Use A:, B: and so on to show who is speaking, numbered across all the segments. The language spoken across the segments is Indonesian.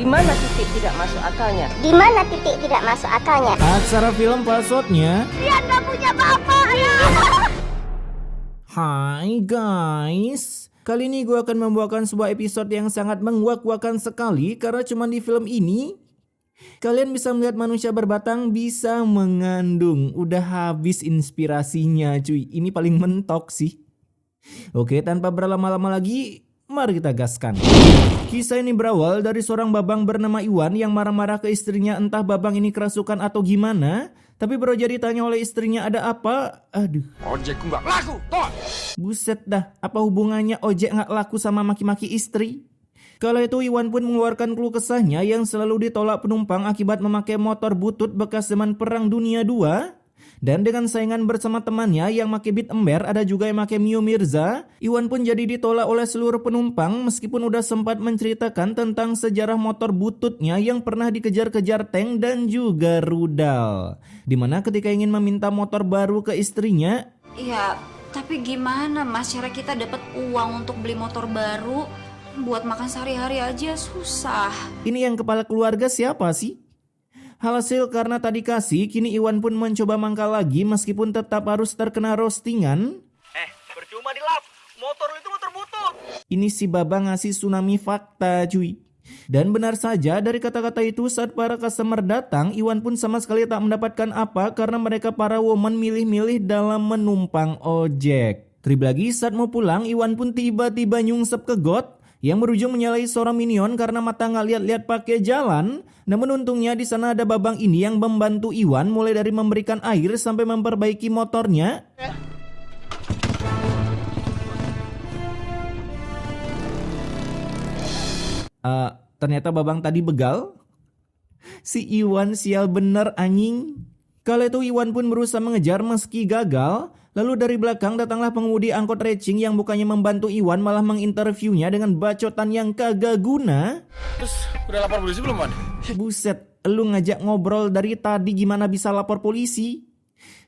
A: Di mana titik tidak masuk akalnya?
B: Di mana titik tidak masuk akalnya?
C: Aksara film passwordnya.
B: Dia nggak punya bapak ya.
C: Hai guys, kali ini gue akan membawakan sebuah episode yang sangat menguak-uakan sekali karena cuma di film ini kalian bisa melihat manusia berbatang bisa mengandung. Udah habis inspirasinya cuy, ini paling mentok sih. Oke, tanpa berlama-lama lagi, mari kita gaskan. Kisah ini berawal dari seorang babang bernama Iwan yang marah-marah ke istrinya, entah babang ini kerasukan atau gimana. Tapi baru jadi ditanya oleh istrinya ada apa? Aduh.
D: Ojekku nggak laku, toh.
C: Buset dah, apa hubungannya ojek nggak laku sama maki-maki istri? Kala itu Iwan pun mengeluarkan keluh kesahnya yang selalu ditolak penumpang akibat memakai motor butut bekas zaman Perang Dunia II. Dan dengan saingan bersama temannya yang make Beat Ember, ada juga yang make Mio Mirza, Iwan pun jadi ditolak oleh seluruh penumpang meskipun udah sempat menceritakan tentang sejarah motor bututnya yang pernah dikejar-kejar tank dan juga rudal. Dimana ketika ingin meminta motor baru ke istrinya,
E: ya tapi gimana mas, cara kita dapat uang untuk beli motor baru buat makan sehari-hari aja susah.
C: Ini yang kepala keluarga siapa sih? Hasil karena tadi kasih, kini Iwan pun mencoba mangkal lagi meskipun tetap harus terkena roastingan.
D: Percuma dilap, motor itu motor butut.
C: Ini si Baba ngasih tsunami fakta cuy. Dan benar saja dari kata-kata itu saat para customer datang, Iwan pun sama sekali tak mendapatkan apa karena mereka para woman milih-milih dalam menumpang ojek. Terlebih lagi saat mau pulang, Iwan pun tiba-tiba nyungsep ke got yang berujung menyalahi seorang minion karena mata nggak lihat-lihat pakai jalan. Namun untungnya di sana ada babang ini yang membantu Iwan mulai dari memberikan air sampai memperbaiki motornya. Ternyata babang tadi begal. Si Iwan sial bener anjing. Kala itu Iwan pun berusaha mengejar meski gagal. Lalu dari belakang datanglah pengemudi angkot racing yang bukannya membantu Iwan malah menginterviewnya dengan bacotan yang kagak guna.
D: Terus udah lapor polisi belum, Man?
C: Buset, lu ngajak ngobrol dari tadi gimana bisa lapor polisi?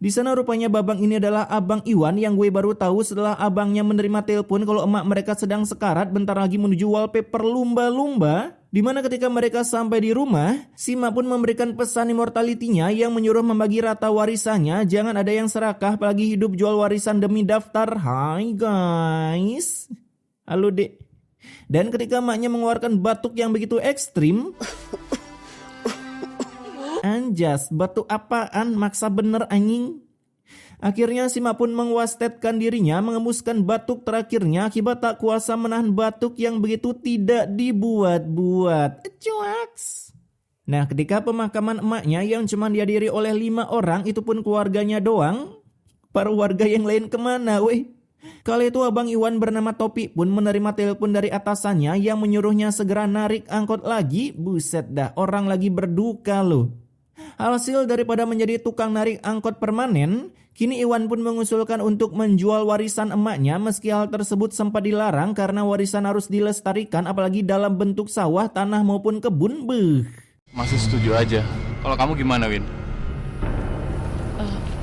C: Di sana rupanya babang ini adalah abang Iwan yang gue baru tahu setelah abangnya menerima telepon kalau emak mereka sedang sekarat bentar lagi menuju wallpaper lumba-lumba. Dimana ketika mereka sampai di rumah, si emak pun memberikan pesan immortality-nya yang menyuruh membagi rata warisannya. Jangan ada yang serakah apalagi hidup jual warisan demi daftar. Hai guys. Halo dek. Dan ketika emaknya mengeluarkan batuk yang begitu ekstrim, anjas, batuk apaan? Maksa bener anjing. Akhirnya si mak pun mengwastetkan dirinya mengemuskan batuk terakhirnya akibat tak kuasa menahan batuk yang begitu tidak dibuat-buat. Cuaks. Nah, ketika pemakaman emaknya yang cuma dihadiri oleh 5 orang, itu pun keluarganya doang, para warga yang lain kemana weh? Kala itu abang Iwan bernama Topi pun menerima telepon dari atasannya yang menyuruhnya segera narik angkot lagi. Buset dah, orang lagi berduka loh. Hasil daripada menjadi tukang narik angkot permanen, kini Iwan pun mengusulkan untuk menjual warisan emaknya meski hal tersebut sempat dilarang karena warisan harus dilestarikan apalagi dalam bentuk sawah, tanah maupun kebun.
D: Masih setuju aja. Kalau kamu gimana, Win?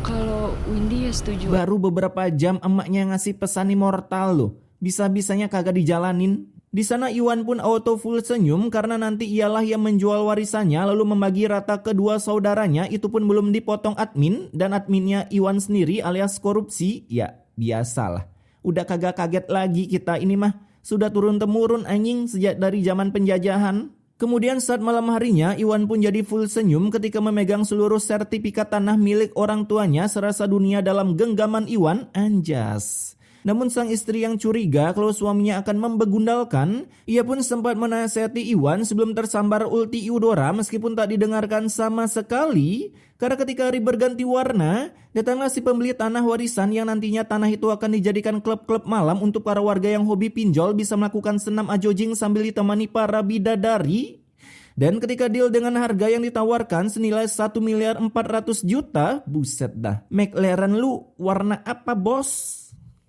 E: Kalau Windy ya setuju.
C: Baru beberapa jam emaknya ngasih pesan immortal loh. Bisa-bisanya kagak dijalanin. Di sana Iwan pun auto full senyum karena nanti ialah yang menjual warisannya lalu membagi rata kedua saudaranya. Itu pun belum dipotong admin dan adminnya Iwan sendiri alias korupsi. Ya biasalah. Udah kagak kaget lagi kita ini mah. Sudah turun-temurun anjing sejak dari zaman penjajahan. Kemudian saat malam harinya Iwan pun jadi full senyum ketika memegang seluruh sertifikat tanah milik orang tuanya serasa dunia dalam genggaman Iwan. Anjas. Namun sang istri yang curiga kalau suaminya akan membegundalkan, ia pun sempat menasihati Iwan sebelum tersambar ulti Eudora meskipun tak didengarkan sama sekali. Karena ketika hari berganti warna, datanglah si pembeli tanah warisan yang nantinya tanah itu akan dijadikan klub-klub malam untuk para warga yang hobi pinjol bisa melakukan senam ajojing sambil ditemani para bidadari. Dan ketika deal dengan harga yang ditawarkan senilai 1.400.000.000, buset dah. McLaren lu warna apa bos?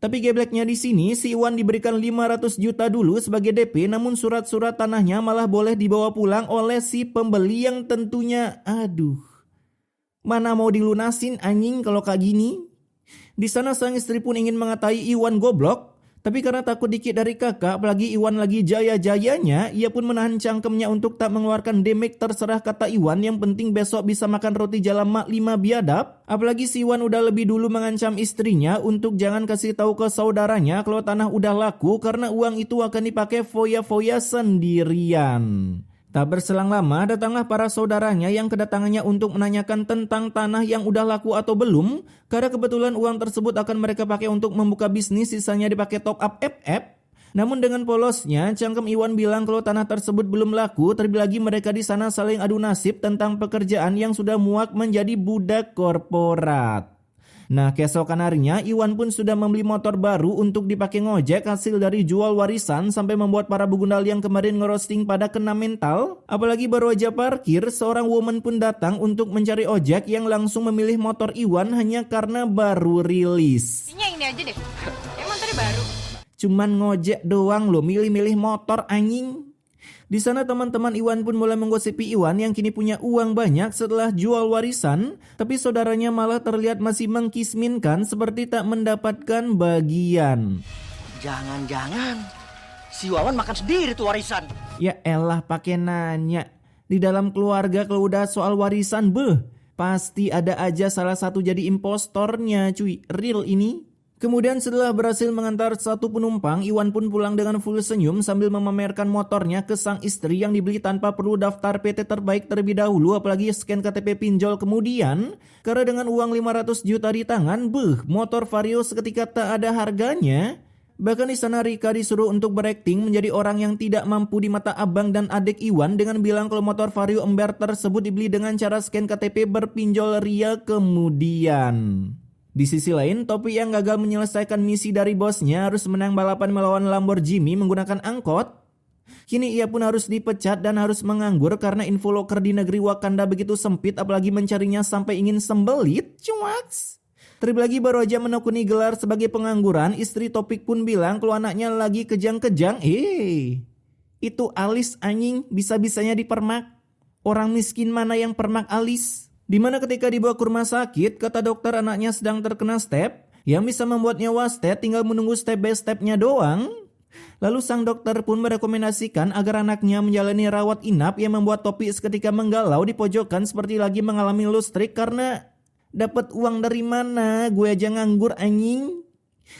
C: Tapi gebleknya di sini si Iwan diberikan 500 juta dulu sebagai DP, namun surat-surat tanahnya malah boleh dibawa pulang oleh si pembeli yang tentunya aduh. Mana mau dilunasin anjing kalau kayak gini? Di sana sang istri pun ingin mengatai Iwan goblok, Tapi karena takut dikit dari kakak, apalagi Iwan lagi jaya-jayanya, ia pun menahan cangkemnya untuk tak mengeluarkan damage. Terserah kata Iwan, yang penting besok bisa makan roti jala mak 5 biadab. Apalagi si Iwan udah lebih dulu mengancam istrinya untuk jangan kasih tahu ke saudaranya kalau tanah udah laku karena uang itu akan dipakai foya-foya sendirian. Tak berselang lama, datanglah para saudaranya yang kedatangannya untuk menanyakan tentang tanah yang udah laku atau belum, karena kebetulan uang tersebut akan mereka pakai untuk membuka bisnis, sisanya dipakai top up FF. Namun dengan polosnya, cangkem Iwan bilang kalau tanah tersebut belum laku, terlebih lagi mereka di sana saling adu nasib tentang pekerjaan yang sudah muak menjadi budak korporat. Nah, keesokan harinya Iwan pun sudah membeli motor baru untuk dipakai ngojek hasil dari jual warisan sampai membuat para begundal yang kemarin ngerosting pada kena mental. Apalagi baru aja parkir, seorang woman pun datang untuk mencari ojek yang langsung memilih motor Iwan hanya karena baru rilis.
A: Ini aja deh. Emang tadi baru.
C: Cuman ngojek doang loh, milih-milih motor anjing. Di sana teman-teman Iwan pun mulai menggosipi Iwan yang kini punya uang banyak setelah jual warisan, tapi saudaranya malah terlihat masih mengkisminkan seperti tak mendapatkan bagian.
F: Jangan-jangan si Wawan makan sendiri tuh warisan.
C: Ya elah pakai nanya. Di dalam keluarga kalau udah soal warisan pasti ada aja salah satu jadi impostornya cuy. Real ini. Kemudian setelah berhasil mengantar satu penumpang, Iwan pun pulang dengan full senyum sambil memamerkan motornya ke sang istri yang dibeli tanpa perlu daftar PT terbaik terlebih dahulu, apalagi scan KTP pinjol kemudian. Karena dengan uang 500 juta di tangan, motor Vario seketika tak ada harganya. Bahkan di sana Rika disuruh untuk berakting menjadi orang yang tidak mampu di mata abang dan adik Iwan dengan bilang kalau motor Vario ember tersebut dibeli dengan cara scan KTP berpinjol ria kemudian. Di sisi lain, Topi yang gagal menyelesaikan misi dari bosnya harus menang balapan melawan Lamborghini menggunakan angkot. Kini ia pun harus dipecat dan harus menganggur karena info loker di negeri Wakanda begitu sempit, apalagi mencarinya sampai ingin sembelit. Cuaks. Terlebih lagi baru aja menekuni gelar sebagai pengangguran, istri Topik pun bilang kalau anaknya lagi kejang-kejang. Itu alis anjing, bisa-bisanya dipermak. Orang miskin mana yang permak alis? Dimana ketika dibawa ke rumah sakit, kata dokter anaknya sedang terkena step, yang bisa membuatnya wasted tinggal menunggu step by stepnya doang. Lalu sang dokter pun merekomendasikan agar anaknya menjalani rawat inap yang membuat Topi seketika menggalau di pojokan seperti lagi mengalami lustrik karena dapat uang dari mana, gue aja nganggur anjing.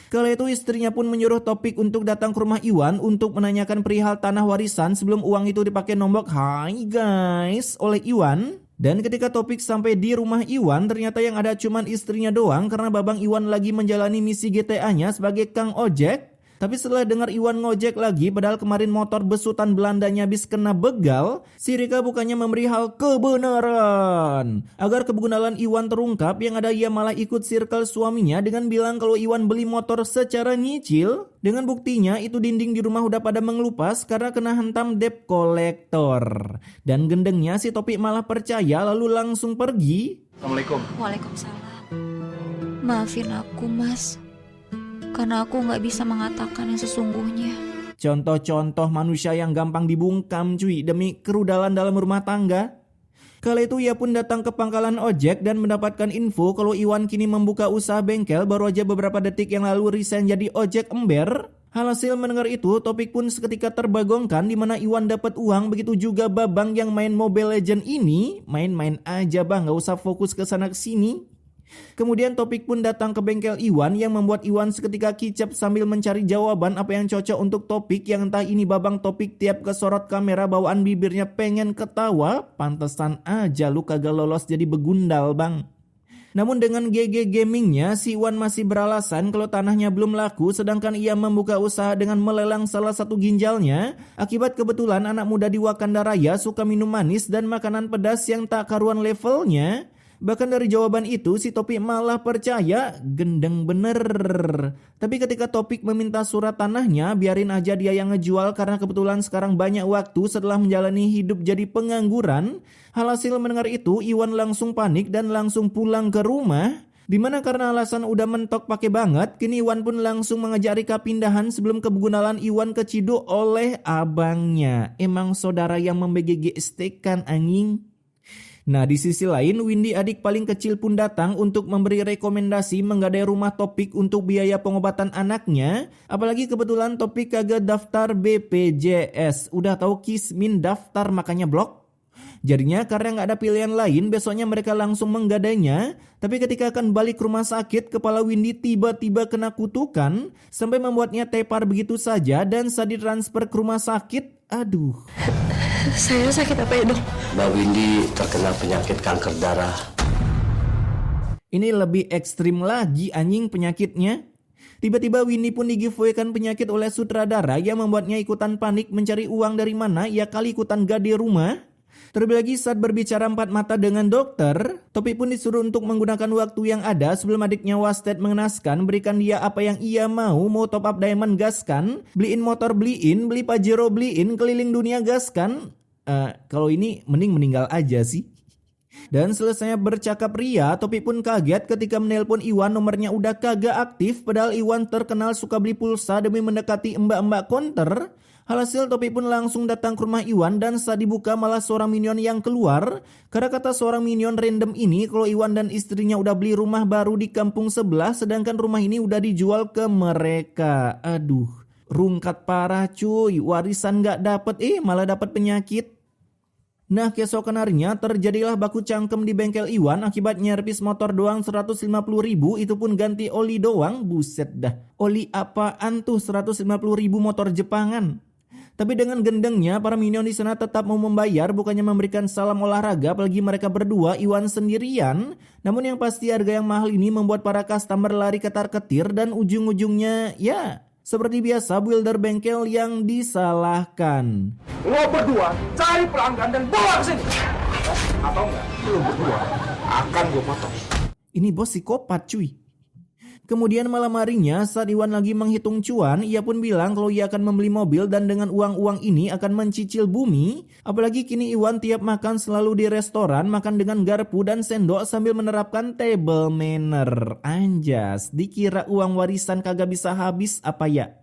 C: Kala itu istrinya pun menyuruh Topik untuk datang ke rumah Iwan untuk menanyakan perihal tanah warisan sebelum uang itu dipakai nombok "Hai guys" oleh Iwan. Dan ketika Topik sampai di rumah Iwan, ternyata yang ada cuman istrinya doang karena babang Iwan lagi menjalani misi GTA-nya sebagai Kang Ojek. Tapi setelah dengar Iwan ngojek lagi, padahal kemarin motor besutan Belandanya habis kena begal, si Rika bukannya memberi hal kebenaran. Agar kebegunalan Iwan terungkap, yang ada ia malah ikut circle suaminya dengan bilang kalau Iwan beli motor secara nyicil. Dengan buktinya itu dinding di rumah udah pada mengelupas karena kena hantam debt collector. Dan gendengnya si Topi malah percaya lalu langsung pergi.
D: Assalamualaikum.
E: Waalaikumsalam. Maafin aku, Mas. Karena aku gak bisa mengatakan yang sesungguhnya.
C: Contoh-contoh manusia yang gampang dibungkam cuy demi kerudalan dalam rumah tangga. Kala itu ia pun datang ke pangkalan ojek dan mendapatkan info kalau Iwan kini membuka usaha bengkel baru aja beberapa detik yang lalu resign jadi ojek ember. Hasil mendengar itu, Topik pun seketika terbagongkan di mana Iwan dapat uang, begitu juga babang yang main Mobile Legend ini. Main-main aja bang, gak usah fokus ke sana sini. Kemudian Topik pun datang ke bengkel Iwan yang membuat Iwan seketika kicap sambil mencari jawaban apa yang cocok untuk Topik yang entah ini babang Topik tiap kesorot kamera bawaan bibirnya pengen ketawa. Pantesan aja lu kagak lolos jadi begundal bang. Namun dengan GG Gamingnya si Iwan masih beralasan kalau tanahnya belum laku sedangkan ia membuka usaha dengan melelang salah satu ginjalnya. Akibat kebetulan anak muda di Wakanda Raya suka minum manis dan makanan pedas yang tak karuan levelnya. Bahkan dari jawaban itu si Topik malah percaya, gendeng bener. Tapi ketika Topik meminta surat tanahnya, biarin aja dia yang ngejual karena kebetulan sekarang banyak waktu setelah menjalani hidup jadi pengangguran. Hasil mendengar itu Iwan langsung panik dan langsung pulang ke rumah. Dimana karena alasan udah mentok pakai banget, kini Iwan pun langsung mengajak Rika pindahan sebelum kebegunalan Iwan keciduk oleh abangnya. Emang saudara yang membegege estekan anjing. Nah, di sisi lain, Windy adik paling kecil pun datang untuk memberi rekomendasi menggadai rumah Topik untuk biaya pengobatan anaknya. Apalagi kebetulan Topik kagak daftar BPJS. Udah tahu Kismin daftar makanya blok. Jadinya karena nggak ada pilihan lain, besoknya mereka langsung menggadainya. Tapi ketika akan balik ke rumah sakit, kepala Windy tiba-tiba kena kutukan sampai membuatnya tepar begitu saja dan saat ditransfer ke rumah sakit, aduh.
G: Saya sakit apa ya, Dok?
H: Mbak Windy terkena penyakit kanker darah.
C: Ini lebih ekstrim lagi anjing penyakitnya. Tiba-tiba Windy pun di-giveaway-kan penyakit oleh sutradara yang membuatnya ikutan panik mencari uang dari mana, ya kali ikutan gade rumah. Terlebih lagi saat berbicara empat mata dengan dokter, Topik pun disuruh untuk menggunakan waktu yang ada sebelum adiknya Wasted mengenaskan, berikan dia apa yang ia mau top up diamond gaskan, beliin motor beliin, beli Pajero beliin, keliling dunia gaskan. Kalau ini mending meninggal aja sih. Dan selesai bercakap ria, Topik pun kaget ketika menelpon Iwan nomornya udah kagak aktif, padahal Iwan terkenal suka beli pulsa demi mendekati mbak-mbak konter. Alhasil Topik pun langsung datang ke rumah Iwan dan saat dibuka malah seorang minion yang keluar. Karena kata seorang minion random ini kalau Iwan dan istrinya udah beli rumah baru di kampung sebelah sedangkan rumah ini udah dijual ke mereka. Aduh, rungkat parah cuy, warisan gak dapet malah dapet penyakit. Nah, keesokan harinya terjadilah baku cangkem di bengkel Iwan akibat nyervis motor doang 150.000, itu pun ganti oli doang. Buset dah, oli apaan tuh 150.000 motor Jepangan. Tapi dengan gendengnya, para minion di sana tetap mau membayar, bukannya memberikan salam olahraga, apalagi mereka berdua, Iwan sendirian. Namun yang pasti harga yang mahal ini membuat para customer lari ketar-ketir dan ujung-ujungnya, ya, seperti biasa builder bengkel yang disalahkan.
I: Lo berdua cari pelanggan dan bawa ke sini. Atau enggak, lo berdua akan gue potong.
C: Ini bos psikopat cuy. Kemudian malam harinya saat Iwan lagi menghitung cuan, ia pun bilang kalau ia akan membeli mobil dan dengan uang-uang ini akan mencicil bumi. Apalagi kini Iwan tiap makan selalu di restoran, makan dengan garpu dan sendok sambil menerapkan table manner. Anjas, dikira uang warisan kagak bisa habis apa ya?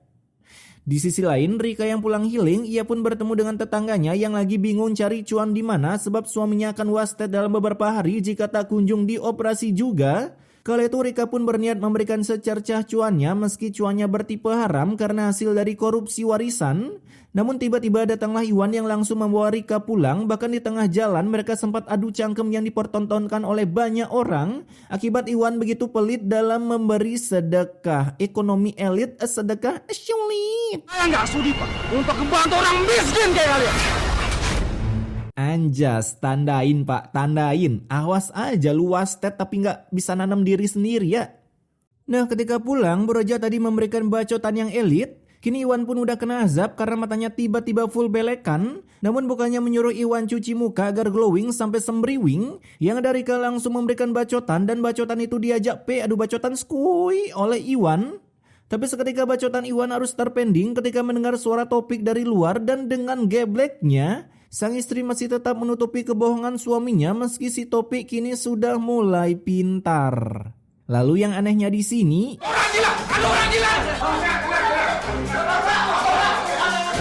C: Di sisi lain, Rika yang pulang healing, ia pun bertemu dengan tetangganya yang lagi bingung cari cuan di mana sebab suaminya akan wasted dalam beberapa hari jika tak kunjung dioperasi juga. Kala itu Rika pun berniat memberikan secercah cuannya meski cuannya bertipe haram karena hasil dari korupsi warisan. Namun tiba-tiba datanglah Iwan yang langsung membawa Rika pulang. Bahkan di tengah jalan mereka sempat adu cangkem yang dipertontonkan oleh banyak orang. Akibat Iwan begitu pelit dalam memberi sedekah. Ekonomi elit, sedekah sulit.
I: Saya nggak sudi Pak untuk membantu orang miskin kayak kalian.
C: Anjas, tandain pak, tandain. Awas aja lu wasted tapi gak bisa nanam diri sendiri ya. Nah ketika pulang, Broja tadi memberikan bacotan yang elit. Kini Iwan pun udah kena azab karena matanya tiba-tiba full belekan. Namun bukannya menyuruh Iwan cuci muka agar glowing sampai sembriwing. Yang dari Rika langsung memberikan bacotan dan bacotan itu diajak adu bacotan skui oleh Iwan. Tapi seketika bacotan Iwan harus terpending ketika mendengar suara Topik dari luar dan dengan gebleknya sang istri masih tetap menutupi kebohongan suaminya meski si Topik kini sudah mulai pintar. Lalu yang anehnya di sini,
I: Orang gila, ada orang gila.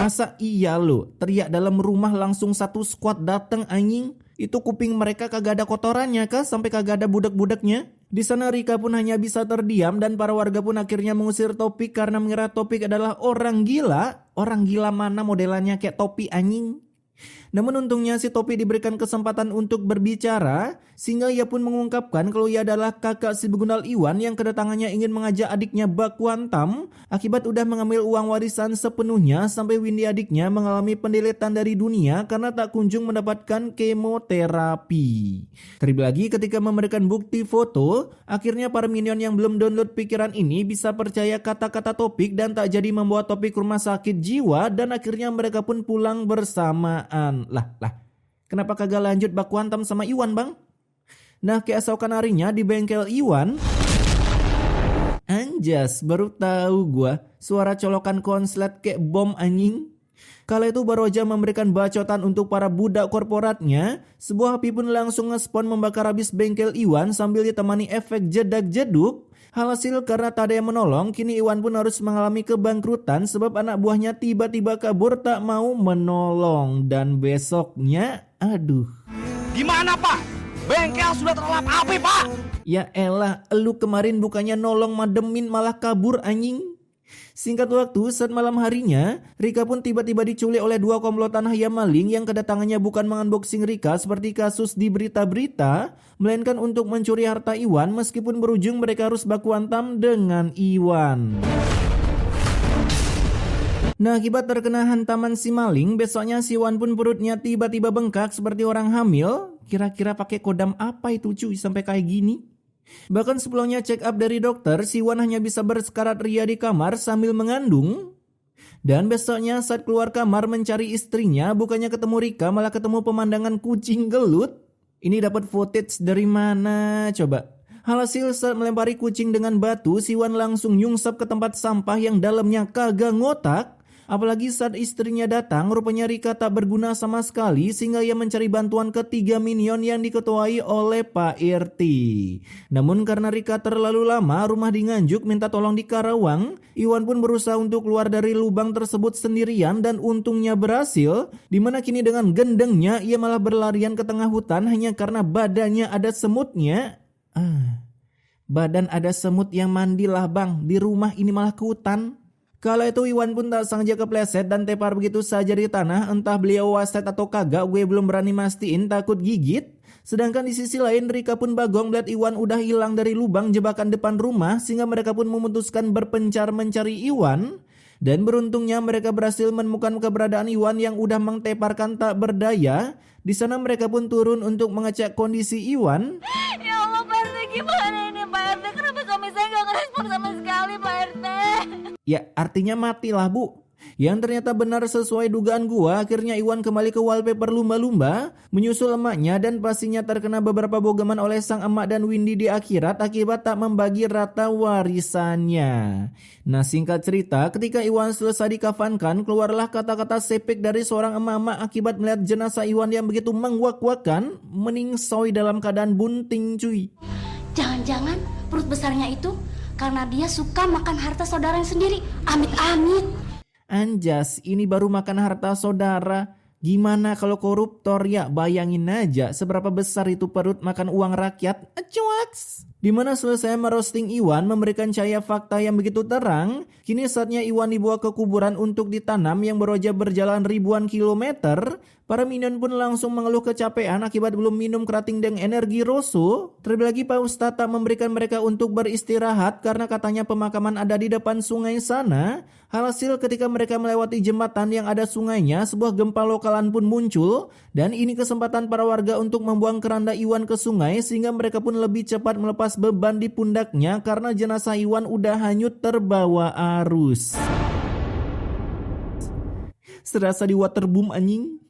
C: masa iya lo teriak dalam rumah langsung satu squad dateng anjing? Itu kuping mereka kagak ada kotorannya kah sampai kagak ada budak-budaknya? Di sana Rika pun hanya bisa terdiam dan para warga pun akhirnya mengusir Topik karena mengira Topik adalah orang gila. Orang gila mana modelannya kayak Topi anjing? Namun untungnya si Topi diberikan kesempatan untuk berbicara sehingga ia pun mengungkapkan kalau ia adalah kakak si Begundal Iwan yang kedatangannya ingin mengajak adiknya baku hantam akibat udah mengambil uang warisan sepenuhnya sampai Windy adiknya mengalami pendeletan dari dunia karena tak kunjung mendapatkan kemoterapi. Terlebih lagi ketika memberikan bukti foto, akhirnya para minion yang belum download pikiran ini bisa percaya kata-kata Topik dan tak jadi membawa Topik ke rumah sakit jiwa dan akhirnya mereka pun pulang bersamaan. Lah, kenapa kagak lanjut baku hantam sama Iwan bang? Nah keesokan harinya di bengkel Iwan, anjas baru tahu gua suara colokan konslet kayak bom anjing. Kala itu Baroja memberikan bacotan untuk para budak korporatnya. Sebuah api pun langsung ngespon membakar habis bengkel Iwan sambil ditemani efek jedak-jeduk. Hasil karena tak ada yang menolong, kini Iwan pun harus mengalami kebangkrutan sebab anak buahnya tiba-tiba kabur tak mau menolong. Dan besoknya, aduh.
I: Gimana Pak?
F: Bengkel sudah terlap api, Pak.
C: Ya elah, elu kemarin bukannya nolong mademin malah kabur anjing. Singkat waktu, saat malam harinya, Rika pun tiba-tiba diculik oleh dua komplotan hayam maling yang kedatangannya bukan mengunboxing Rika seperti kasus di berita-berita, melainkan untuk mencuri harta Iwan meskipun berujung mereka harus baku hantam dengan Iwan. Nah, akibat terkena hantaman si maling, besoknya si Iwan pun perutnya tiba-tiba bengkak seperti orang hamil. Kira-kira pakai kodam apa itu cuy sampai kayak gini? Bahkan sebelumnya check up dari dokter, si Iwan hanya bisa bersekarat ria di kamar sambil mengandung. Dan besoknya saat keluar kamar mencari istrinya, bukannya ketemu Rika malah ketemu pemandangan kucing gelut. Ini dapat footage dari mana coba? Hasil saat melempari kucing dengan batu, si Iwan langsung nyungsep ke tempat sampah yang dalamnya kagak ngotak. Apalagi saat istrinya datang, rupanya Rika tak berguna sama sekali sehingga ia mencari bantuan ke 3 minion yang diketuai oleh Pak RT. Namun karena Rika terlalu lama rumah di Nganjuk minta tolong di Karawang, Iwan pun berusaha untuk keluar dari lubang tersebut sendirian dan untungnya berhasil, dimana kini dengan gendengnya ia malah berlarian ke tengah hutan hanya karena badannya ada semutnya. Badan ada semut yang mandilah bang, di rumah ini malah ke hutan. Kala itu Iwan pun tak sengaja kepleset dan tepar begitu saja di tanah, entah beliau waset atau kagak gue belum berani mastiin, takut gigit. Sedangkan di sisi lain Rika pun bagong melihat Iwan udah hilang dari lubang jebakan depan rumah sehingga mereka pun memutuskan berpencar mencari Iwan. Dan beruntungnya mereka berhasil menemukan keberadaan Iwan yang udah mengteparkan tak berdaya. Di sana mereka pun turun untuk mengecek kondisi Iwan.
A: Ya Allah Pak RT, gimana ini Pak RT? Kenapa suami saya gak ngerespon sama sekali Pak RT?
C: Ya artinya matilah bu. Yang ternyata benar sesuai dugaan gua, akhirnya Iwan kembali ke wallpaper lumba-lumba, menyusul emaknya dan pastinya terkena beberapa bogaman oleh sang emak dan Windy di akhirat akibat tak membagi rata warisannya. Nah singkat cerita, ketika Iwan selesai dikafankan, keluarlah kata-kata sepik dari seorang emak-emak akibat melihat jenazah Iwan yang begitu mengwak-wakan, meningsoi dalam keadaan bunting cuy.
B: Jangan-jangan perut besarnya itu karena dia suka makan harta saudaranya sendiri. Amit-amit.
C: Anjas, ini baru makan harta saudara. Gimana kalau koruptor ya? Bayangin aja seberapa besar itu perut makan uang rakyat. Acuaks. Dimana selesai merosting Iwan memberikan cahaya fakta yang begitu terang, kini saatnya Iwan dibawa ke kuburan untuk ditanam yang beroja berjalan ribuan kilometer. Para minion pun langsung mengeluh kecapean akibat belum minum kerating dengan energi roso. Terlebih lagi Pak Ustadz tak memberikan mereka untuk beristirahat karena katanya pemakaman ada di depan sungai sana. Hasil ketika mereka melewati jembatan yang ada sungainya, sebuah gempa lokalan pun muncul. Dan ini kesempatan para warga untuk membuang keranda Iwan ke sungai sehingga mereka pun lebih cepat melepas beban di pundaknya karena jenazah Iwan udah hanyut terbawa arus. Serasa di waterboom anjing.